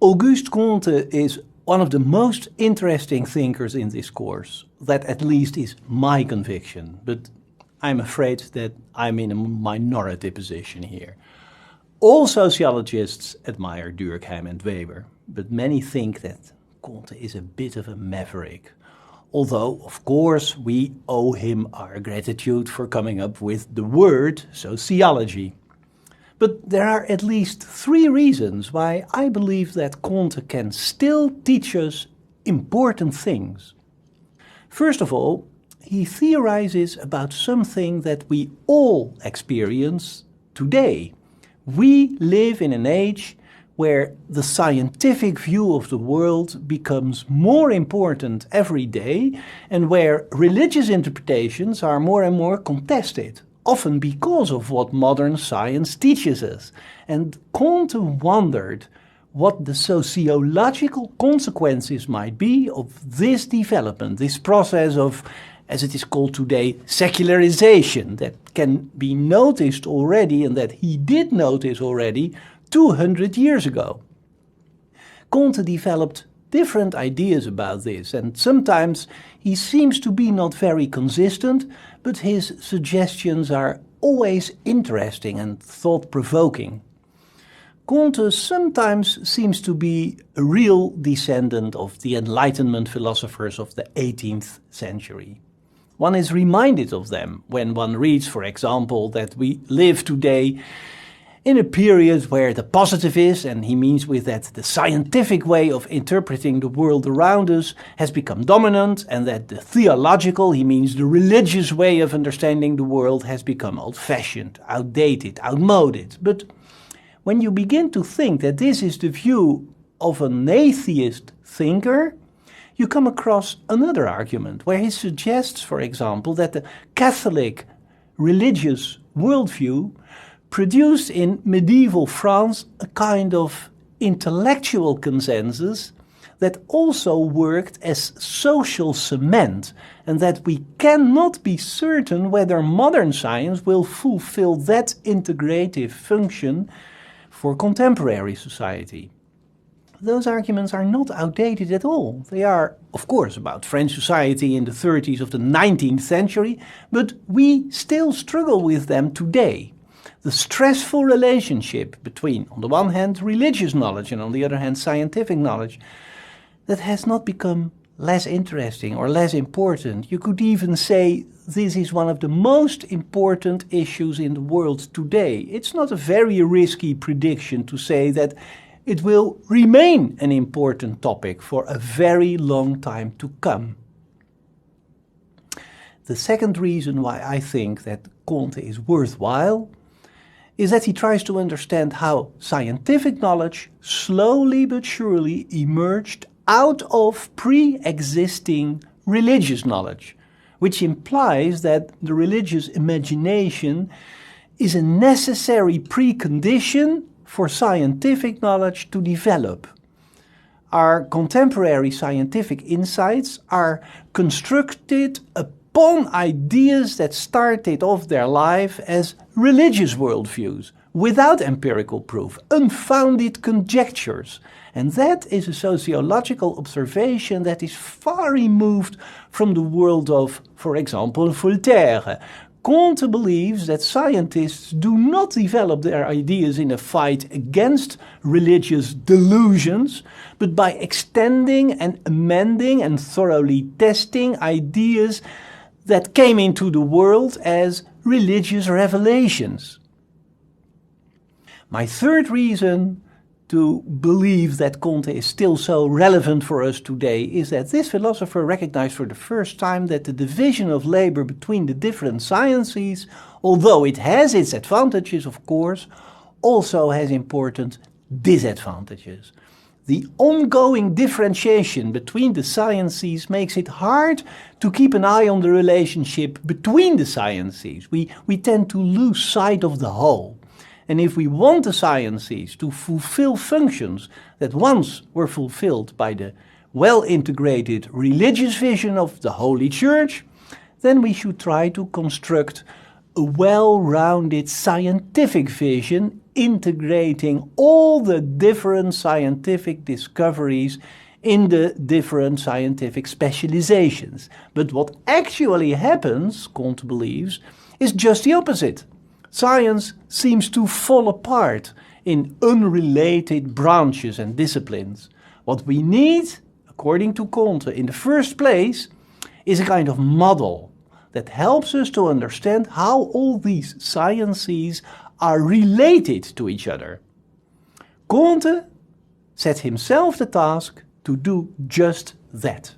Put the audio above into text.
Auguste Comte is one of the most interesting thinkers in this course. That at least is my conviction, but I'm afraid that I'm in a minority position here. All sociologists admire Durkheim and Weber, but many think that Comte is a bit of a maverick. Although, of course, we owe him our gratitude for coming up with the word sociology. But there are at least 3 reasons why I believe that Comte can still teach us important things. First of all, he theorizes about something that we all experience today. We live in an age where the scientific view of the world becomes more important every day and where religious interpretations are more and more contested, often because of what modern science teaches us. And Comte wondered what the sociological consequences might be of this development, this process of, as it is called today, secularization, that can be noticed already and that he did notice already 200 years ago. Comte developed different ideas about this, and sometimes he seems to be not very consistent, but his suggestions are always interesting and thought-provoking. Comte sometimes seems to be a real descendant of the Enlightenment philosophers of the 18th century. One is reminded of them when one reads, for example, that we live today in a period where the positivist, and he means with that the scientific way of interpreting the world around us, has become dominant, and that the theological, he means the religious way of understanding the world, has become old-fashioned, outdated, outmoded. But when you begin to think that this is the view of an atheist thinker, you come across another argument where he suggests, for example, that the Catholic religious worldview produced in medieval France a kind of intellectual consensus that also worked as social cement, and that we cannot be certain whether modern science will fulfill that integrative function for contemporary society. Those arguments are not outdated at all. They are, of course, about French society in the 30s of the 19th century, but we still struggle with them today. The stressful relationship between, on the one hand, religious knowledge and on the other hand, scientific knowledge, that has not become less interesting or less important. You could even say this is one of the most important issues in the world today. It's not a very risky prediction to say that it will remain an important topic for a very long time to come. The second reason why I think that Comte is worthwhile is that he tries to understand how scientific knowledge slowly but surely emerged out of pre-existing religious knowledge, which implies that the religious imagination is a necessary precondition for scientific knowledge to develop. Our contemporary scientific insights are constructed upon ideas that started off their life as religious worldviews, without empirical proof, unfounded conjectures. And that is a sociological observation that is far removed from the world of, for example, Voltaire. Comte believes that scientists do not develop their ideas in a fight against religious delusions, but by extending and amending and thoroughly testing ideas that came into the world as religious revelations. My third reason to believe that Comte is still so relevant for us today is that this philosopher recognized for the first time that the division of labor between the different sciences, although it has its advantages, of course, also has important disadvantages. The ongoing differentiation between the sciences makes it hard to keep an eye on the relationship between the sciences. We tend to lose sight of the whole. And if we want the sciences to fulfill functions that once were fulfilled by the well-integrated religious vision of the Holy Church, then we should try to construct a well-rounded scientific vision integrating all the different scientific discoveries in the different scientific specializations. But what actually happens, Comte believes, is just the opposite. Science seems to fall apart in unrelated branches and disciplines. What we need, according to Comte, in the first place, is a kind of model that helps us to understand how all these sciences are related to each other. Comte set himself the task to do just that.